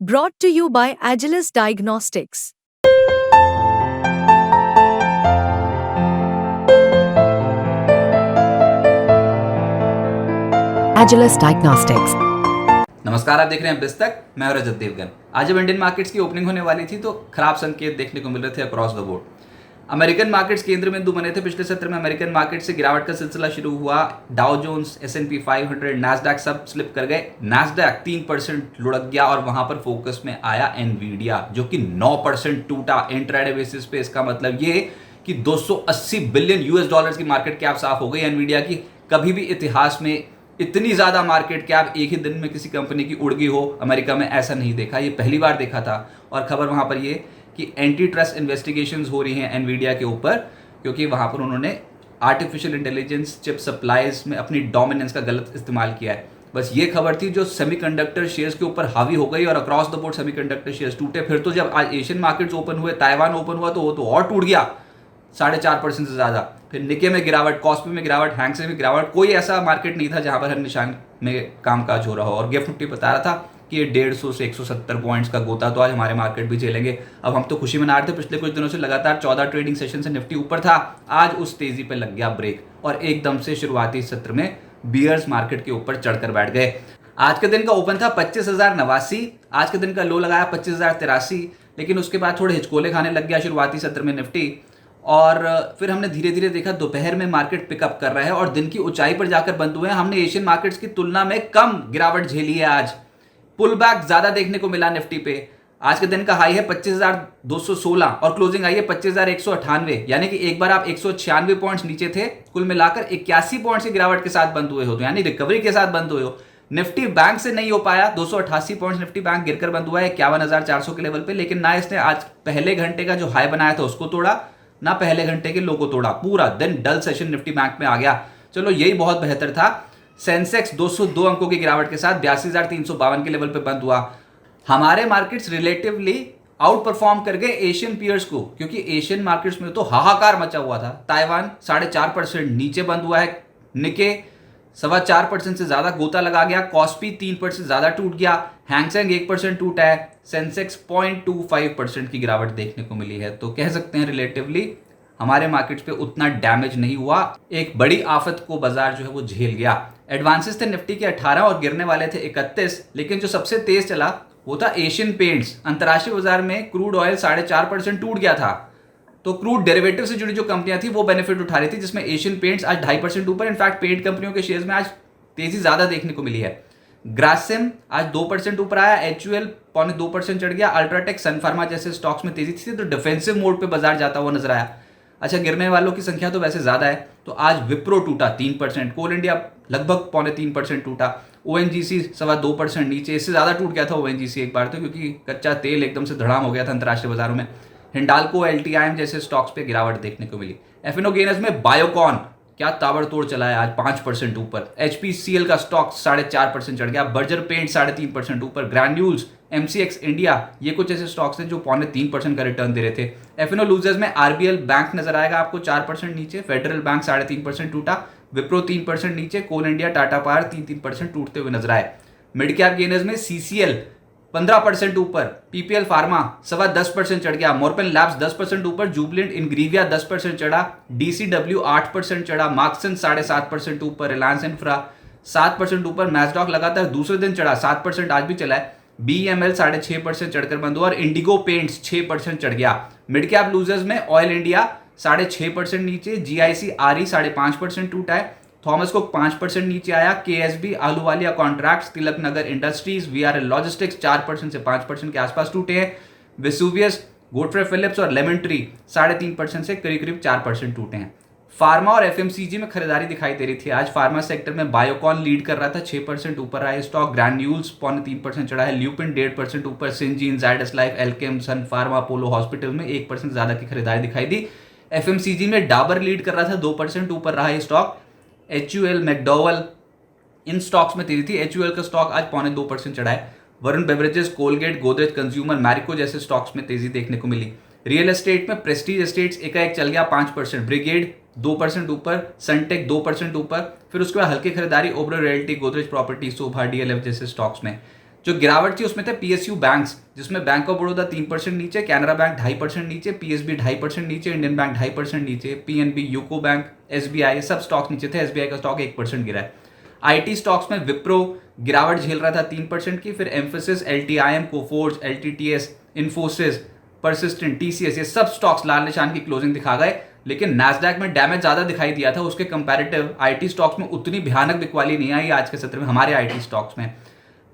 Brought to you by Agilus Diagnostics. Agilus Diagnostics. नमस्कार, आप देख रहे हैं बिस्तक। मैं हूं रजत देवगन। आज जब इंडियन मार्केट्स की ओपनिंग होने वाली थी तो खराब संकेत देखने को मिल रहे थे across the board. American markets केंद्र बिंदु बने थे। पिछले सत्र में अमेरिकन मार्केट से गिरावट का सिलसिला शुरू हुआ। डाउ जोन्स, S&P 500, नैस्डैक सब स्लिप कर गए। नैस्डैक 3% लुढ़क गया और वहां पर फोकस में आया एनवीडिया, जो कि 9% टूटा इंट्राडे बेसिस पे। इसका मतलब ये कि 280 बिलियन यूएस डॉलर्स की मार्केट कैप साफ हो गई एनवीडिया की। कभी भी इतिहास में इतनी ज्यादा मार्केट कैप एक ही दिन में किसी कंपनी की उड़ गई हो अमेरिका में, ऐसा नहीं देखा। ये पहली बार देखा था। और खबर वहां पर ये कि एंटी ट्रस्ट इन्वेस्टिगेशंस हो रही हैं एनवीडिया के ऊपर, क्योंकि वहां पर उन्होंने आर्टिफिशियल इंटेलिजेंस चिप सप्लाईज में अपनी डोमिनेंस का गलत इस्तेमाल किया है। बस ये खबर थी जो सेमीकंडक्टर शेयर्स के ऊपर हावी हो गई और across the board semiconductor shares टूटे। फिर तो जब आज एशियन मार्केट्स ओपन हुए, ताइवान ओपन हुआ, तो वो तो और टूट गया 4.5% से ज्यादा। फिर निके में गिरावट, कॉस्पी में गिरावट, हैंगसेंग में गिरावट। कोई ऐसा मार्केट नहीं था जहां पर हर निशान में कामकाज हो रहा हो। और गिफ्ट निफ्टी बता रहा था कि ये 150 से 170 पॉइंट्स का गोता तो आज हमारे मार्केट भी झेलेंगे। अब हम तो खुशी मना रहे थे। पिछले कुछ दिनों से लगातार 14 ट्रेडिंग सेशन से निफ्टी ऊपर था। आज उस तेजी पे लग गया ब्रेक और एकदम से शुरुआती सत्र में बियर्स मार्केट के ऊपर चढ़कर बैठ गए। आज के दिन का ओपन था 25,089। आज के दिन का लो लगाया 25,083, लेकिन उसके बाद थोड़े हिचकोले खाने लग गया शुरुआती सत्र में निफ्टी। और फिर हमने धीरे धीरे देखा दोपहर में मार्केट पिकअप कर रहा है और दिन की ऊंचाई पर जाकर बंद हुए हैं। हमने एशियन मार्केट्स की तुलना में कम गिरावट झेली है। आज पुल बैक ज्यादा देखने को मिला निफ्टी पे। आज के दिन का हाई है 25,216 और क्लोजिंग आई है 25,198, यानी कि एक बार आप 196 पॉइंट्स नीचे थे। कुल मिलाकर 81 पॉइंट्स की गिरावट के साथ बंद हुए हो, तो यानी रिकवरी के साथ बंद हुए हो। निफ्टी बैंक से नहीं हो पाया। 288 पॉइंट्स निफ्टी बैंक गिरकर बंद हुआ है 51,400 के लेवल पे। लेकिन ना इसने आज पहले घंटे का जो हाई बनाया था उसको तोड़ा, ना पहले घंटे के लो को तोड़ा। पूरा दिन डल सेशन निफ्टी बैंक में आ गया। चलो यही बहुत बेहतर था। सेंसेक्स 202 अंकों की गिरावट के साथ 82,352 के लेवल पे बंद हुआ। हमारे मार्केट्स रिलेटिवली आउट परफॉर्म कर गए एशियन पीयर्स को, क्योंकि एशियन मार्केट्स में तो हाहाकार मचा हुआ था। ताइवान 4.5% नीचे बंद हुआ है। निके 4.25% से ज्यादा गोता लगा गया। कॉस्पी 3% ज्यादा टूट गया। हैंगसेंग 1% टूटा है। सेंसेक्स 0.25% की गिरावट देखने को मिली है। तो कह सकते हैं रिलेटिवली हमारे मार्केट्स पे उतना डैमेज नहीं हुआ। एक बड़ी आफत को बाजार जो है वो झेल गया। एडवांसेस थे निफ्टी के 18 और गिरने वाले थे 31, लेकिन जो सबसे तेज चला वो था एशियन पेंट्स। अंतर्राष्ट्रीय बाजार में क्रूड ऑयल 4.5% टूट गया था, तो क्रूड डेरिवेटिव से जुड़ी जो कंपनियां थी वो बेनिफिट उठा रही थी, जिसमें एशियन पेंट्स आज 2.5% ऊपर। इनफैक्ट पेंट कंपनियों के शेयर्स में आज तेजी ज्यादा देखने को मिली है। ग्रासिम आज 2% ऊपर आया। HUL 2.25% चढ़ गया। अल्ट्राटेक, सन फार्मा जैसे स्टॉक्स में तेजी थी, तो डिफेंसिव मोड पे बाजार जाता हुआ नजर आया। अच्छा, गिरने वालों की संख्या तो वैसे ज्यादा है, तो आज विप्रो टूटा 3%, कोल इंडिया लगभग 0.25% टूटा, ONGC 2.25% नीचे। इससे ज्यादा टूट गया था ONGC एक बार तो, क्योंकि कच्चा तेल एकदम से धड़ाम हो गया था अंतर्राष्ट्रीय बाजारों में। हिंडाल्को, LTIM जैसे स्टॉक्स पे गिरावट देखने को मिली। एफएनओ गेनर्स में बायोकॉन क्या ताबड़तोड़ चला है, आज 5% ऊपर। HPCL का स्टॉक 4.5% चढ़ गया। बर्जर पेंट 3.5% ऊपर। ग्रैन्यूल्स, MCX इंडिया, ये कुछ ऐसे स्टॉक्स हैं जो 0.25% का रिटर्न दे रहे थे। एफएनओ लूजर्स में RBL बैंक नजर आएगा आपको 4% नीचे। फेडरल बैंक 3.5% टूटा। विप्रो 3% नीचे। कोल इंडिया, टाटा पावर 3% टूटते हुए नजर आए। मिड कैप गेनर्स में CCL 15% ऊपर। PPL फार्मा 10% चढ़ गया। मोरपेन लैब्स 10% ऊपर। जुबलेंट इंग्रीविया 10% चढ़ा। DCW 8% चढ़ा। मार्क्सन 7.5% ऊपर। रिलायंस इंफ्रा 7% ऊपर। मैसडॉक लगातार दूसरे दिन चढ़ा, 7% आज भी चला है। BEML 6.5% चढ़कर बंद हुआ और इंडिगो पेंट्स 6% चढ़ गया। मिड कैप लूजर्स में ऑयल इंडिया 6.5% नीचे। GIC RE 5.5% टूटा है। थॉमस कुक 5% नीचे आया। KSB, Ahluwalia contracts, Tilak Nagar industries, VRL logistics 4% से 5% के आसपास टूटे हैं। वेसुवियस, गोडफ्रे फिलिप्स और लेमन ट्री 3.5% से करीब करीब 4% टूटे हैं। फार्मा और FMCG में खरीदारी दिखाई दे रही थी। आज फार्मा सेक्टर में बायोकॉन लीड कर रहा था, 6% ऊपर रहा है स्टॉक। ग्रैन्यूल्स 0.3% चढ़ा है। ल्यूपिन 1.5% ऊपर। सिंजीन, जायडस लाइफ, एल्केम, सन फार्मा, अपोलो हॉस्पिटल में 1% ज्यादा की खरीदारी दिखाई दी। FMCG में डाबर लीड कर रहा था, 2% ऊपर रहा है स्टॉक। HUL, मैकडॉवल, इन स्टॉक्स में तेजी थी। HUL का स्टॉक आज 0.2% चढ़ा है। Varun beverages, Colgate, Godrej consumer, Marico जैसे स्टॉक्स में तेजी देखने को मिली। रियल एस्टेट में प्रेस्टीज एस्टेट्स एकाएक चल गया 5%। ब्रिगेड 2% ऊपर। सनटेक 2% ऊपर। फिर उसके बाद हल्की खरीदारी ओबरो रियल्टी, गोदरेज प्रॉपर्टी, सोभा, DLF जैसे स्टॉक्स में। जो गिरावट थी उसमें थे पीएसयू बैंक्स, जिसमें बैंक ऑफ बड़ौदा 3% नीचे, कैनरा बैंक 2.5% नीचे, पीएसबी 2.5% नीचे, इंडियन बैंक 2.5% नीचे, पीएनबी, यूको बैंक, एसबीआई सब स्टॉक नीचे थे। एसबीआई का स्टॉक 1% गिरा है। आईटी स्टॉक्स में विप्रो गिरावट झेल रहा था 3% की, फिर emphasis, एलटीआईएम, Coforge, LTTS, Infosys, persistent, TCS, ये सब स्टॉक्स लाल निशान की क्लोजिंग दिखा गए। लेकिन नैस्डैक में डैमेज ज्यादा दिखाई दिया था, उसके कंपैरेटिव आईटी स्टॉक्स में उतनी भयानक बिकवाली नहीं आई आज के सत्र में हमारे आईटी स्टॉक्स में।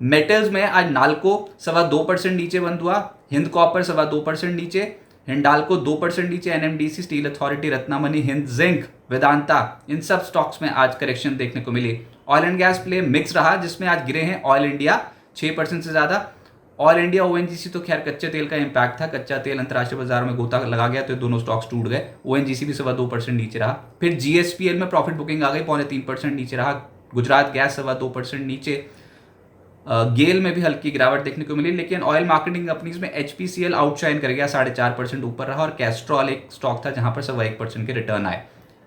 मेटल्स में आज नाल्को 2.25% नीचे बंद हुआ, हिंद कॉपर 2.25% नीचे, हिंडाल्को 2% नीचे, NMDC, steel authority, Ratnamani, Hind Zinc, Vedanta, इन सब स्टॉक्स में आज करेक्शन देखने को मिली। Oil and gas play mix रहा, जिसमें आज गिरे हैं ऑयल इंडिया 6% से ज्यादा। ऑयल इंडिया, ओएनजीसी तो खैर कच्चे तेल का इंपैक्ट था, कच्चा तेल अंतर्राष्ट्रीय बाजार में गोता लगा गया तो दोनों स्टॉक्स टूट गए। ओएनजीसी भी 2.25% नीचे रहा। फिर जीएसपीएल में प्रॉफिट बुकिंग आ गई, 3.25% नीचे रहा। गुजरात गैस 2.25% नीचे। गेल में भी हल्की गिरावट देखने को मिली, लेकिन ऑयल मार्केटिंग कंपनीज में एचपीसीएल आउटशाइन कर गया, 4.5% ऊपर रहा। और कैस्ट्रॉल एक स्टॉक था जहां पर 1% के रिटर्न आए।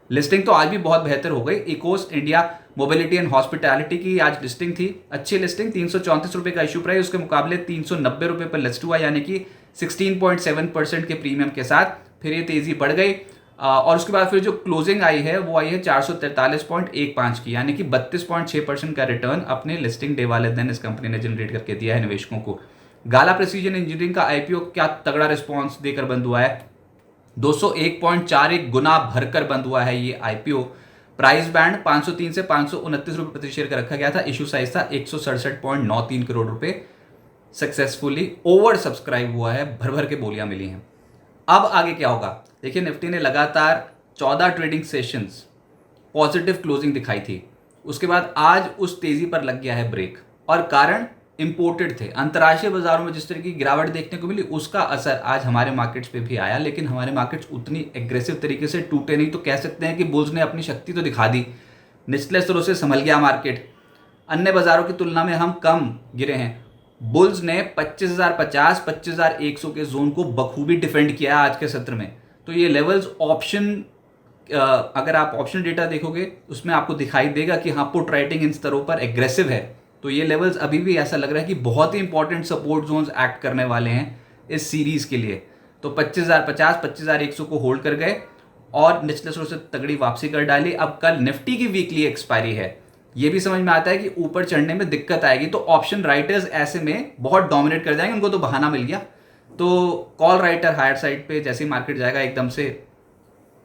लिस्टिंग तो आज भी बहुत बेहतर हो गई। Eeco India mobility and hospitality की आज लिस्टिंग थी, अच्छी लिस्टिंग, 334 रुपए का इशू प्राइस, उसके मुकाबले 390 रुपए पर लिस्ट हुआ, यानी कि 16.7% के प्रीमियम के साथ। फिर ये तेजी बढ़ गई और उसके बाद फिर जो क्लोजिंग आई है वो आई है 443.15 की, यानी कि 32.6% का रिटर्न अपने लिस्टिंग डे वाले दिन इस कंपनी ने जनरेट करके दिया है निवेशकों को। गाला प्रेसिजन इंजीनियरिंग का आईपीओ क्या तगड़ा रिस्पॉन्स देकर बंद हुआ है, 201.41 गुना भरकर बंद हुआ है ये आईपीओ। प्राइस बैंड 503 से 529 रुपए प्रति शेयर का रखा गया था। इशू साइज था 167.93 करोड़ रुपए। सक्सेसफुली ओवर सब्सक्राइब हुआ है, भर भर के बोलियां मिली हैं। अब आगे क्या होगा देखिए, निफ्टी ने लगातार 14 ट्रेडिंग सेशंस पॉजिटिव क्लोजिंग दिखाई थी, उसके बाद आज उस तेजी पर लग गया है ब्रेक, और कारण इंपोर्टेड थे। अंतर्राष्ट्रीय बाजारों में जिस तरह की गिरावट देखने को मिली उसका असर आज हमारे मार्केट्स पे भी आया, लेकिन हमारे मार्केट्स उतनी एग्रेसिव तरीके से टूटे नहीं। तो कह सकते हैं कि बुल्स ने अपनी शक्ति तो दिखा दी, निचले स्तरों से संभल गया मार्केट। अन्य बाजारों की तुलना में हम कम गिरे हैं। बुल्स ने 25,050, 25,100 के जोन को बखूबी डिफेंड किया आज के सत्र में। तो ये लेवल्स ऑप्शन, अगर आप ऑप्शन डेटा देखोगे उसमें आपको दिखाई देगा कि हाँ, पुट राइटिंग इन स्तरों पर एग्रेसिव है। तो ये लेवल्स अभी भी ऐसा लग रहा है कि बहुत ही इंपॉर्टेंट सपोर्ट जोन्स एक्ट करने वाले हैं इस सीरीज के लिए। तो 25,050, 25,100 को होल्ड कर गए और निचले स्तर से तगड़ी वापसी कर डाली। अब कल निफ्टी की वीकली एक्सपायरी है, ये भी समझ में आता है कि ऊपर चढ़ने में दिक्कत आएगी, तो ऑप्शन राइटर्स ऐसे में बहुत डोमिनेट कर जाएंगे, उनको तो बहाना मिल गया। तो कॉल राइटर हायर साइड पे जैसे ही मार्केट जाएगा एकदम से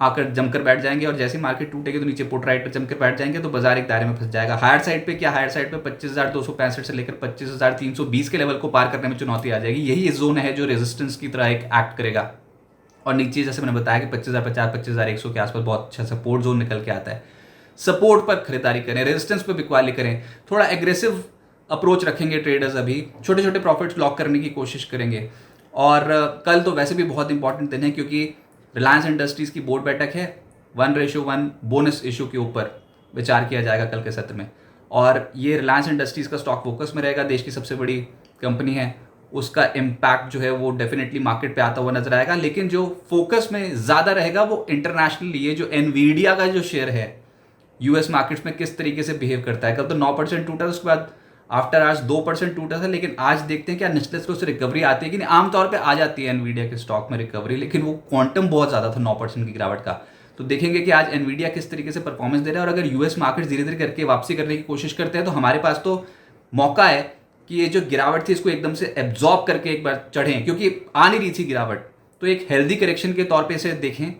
आकर जमकर बैठ जाएंगे, और जैसे ही मार्केट टूटेगी तो नीचे पुट राइटर जमकर बैठ जाएंगे, तो बाजार एक दायरे में फंस जाएगा। हायर साइड पे क्या, हायर साइड पे 25,265 से लेकर 25,320 के लेवल को पार करने में चुनौती आ जाएगी। यही जोन है जो रेजिस्टेंस की तरह एक एक्ट करेगा। और नीचे जैसे मैंने बताया कि 25,050, 25,100 के आसपास बहुत अच्छा सपोर्ट जोन निकल के आता है। सपोर्ट पर खरीदारी करें, रेजिस्टेंस पर बिकवाली करें, थोड़ा एग्रेसिव अप्रोच रखेंगे ट्रेडर्स। अभी छोटे छोटे प्रॉफिट्स लॉक करने की कोशिश करेंगे। और कल तो वैसे भी बहुत इंपॉर्टेंट दिन है, क्योंकि रिलायंस इंडस्ट्रीज की बोर्ड बैठक है। 1:1 बोनस इशू के ऊपर विचार किया जाएगा कल के सत्र में, और ये रिलायंस इंडस्ट्रीज का स्टॉक फोकस में रहेगा। देश की सबसे बड़ी कंपनी है, उसका इम्पैक्ट जो है वो डेफिनेटली मार्केट पे आता हुआ नजर आएगा। लेकिन जो फोकस में ज़्यादा रहेगा वो इंटरनेशनली, ये जो एनवीडिया का जो शेयर है यूएस मार्केट्स में किस तरीके से बिहेव करता है। कल तो 9% टूटा, उसके बाद आफ्टर आज 2% टूटा था, लेकिन आज देखते हैं क्या निचले स्तरों से रिकवरी आती है कि नहीं। आमतौर पे आ जाती है एनवीडिया के स्टॉक में रिकवरी, लेकिन वो क्वांटम बहुत ज़्यादा था 9% की गिरावट का। तो देखेंगे कि आज एनवीडिया किस तरीके से परफॉर्मेंस दे रहा है, और अगर यूएस मार्केट धीरे धीरे करके वापसी करने की कोशिश करते हैं तो हमारे पास तो मौका है कि ये जो गिरावट थी इसको एकदम से एब्जॉर्ब करके एक बार चढ़ें, क्योंकि आ नहीं रही थी गिरावट। तो एक हेल्दी करेक्शन के तौर पर इसे देखें।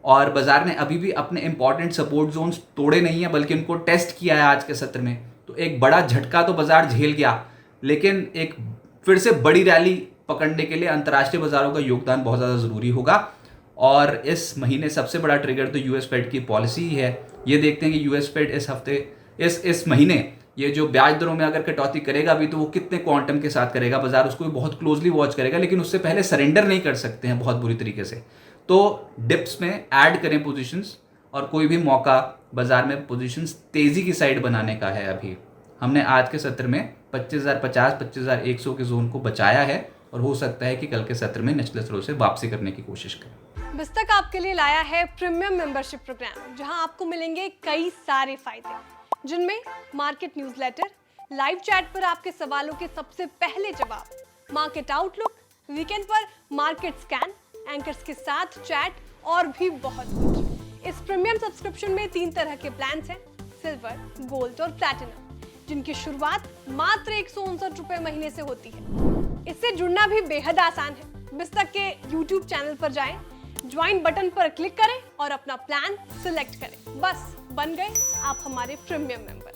और बाजार ने अभी भी अपने इंपॉर्टेंट सपोर्ट जोन्स तोड़े नहीं है, बल्कि उनको टेस्ट किया है आज के सत्र में। तो एक बड़ा झटका तो बाजार झेल गया, लेकिन एक फिर से बड़ी रैली पकड़ने के लिए अंतर्राष्ट्रीय बाजारों का योगदान बहुत ज़्यादा ज़रूरी होगा। और इस महीने सबसे बड़ा ट्रिगर तो यूएस फेड की पॉलिसी ही है। ये देखते हैं कि यूएस फेड इस हफ्ते इस महीने ये जो ब्याज दरों में अगर कटौती करेगा भी तो वो कितने क्वांटम के साथ करेगा। बाजार उसको भी बहुत क्लोजली वॉच करेगा, लेकिन उससे पहले सरेंडर नहीं कर सकते हैं बहुत बुरी तरीके से। तो डिप्स में ऐड करें पोजीशंस, और कोई भी मौका बाजार में पोजीशंस तेजी की साइड बनाने का है। अभी हमने आज के सत्र में 25,050, 25,100 के जोन को बचाया है, और हो सकता है कि कल के सत्र में निचले स्तरों से वापसी करने की कोशिश करें। बिस्तक आपके लिए लाया है प्रीमियम मेंबरशिप प्रोग्राम, जहां आपको मिलेंगे कई सारे फायदे, जिनमें मार्केट न्यूज़लेटर, लाइव चैट पर आपके सवालों के सबसे पहले जवाब, मार्केट आउटलुक, वीकेंड पर मार्केट स्कैन, एंकर्स के साथ चैट और भी बहुत कुछ। इस प्रीमियम सब्सक्रिप्शन में 3 तरह के प्लान्स हैं, सिल्वर, गोल्ड और प्लैटिनम, जिनकी शुरुआत मात्र 159 रुपए महीने से होती है। इससे जुड़ना भी बेहद आसान है। बिस्तक के YouTube चैनल पर जाएं, ज्वाइन बटन पर क्लिक करें और अपना प्लान सिलेक्ट करें। बस बन गए आप हमारे प्रीमियम मेंबर।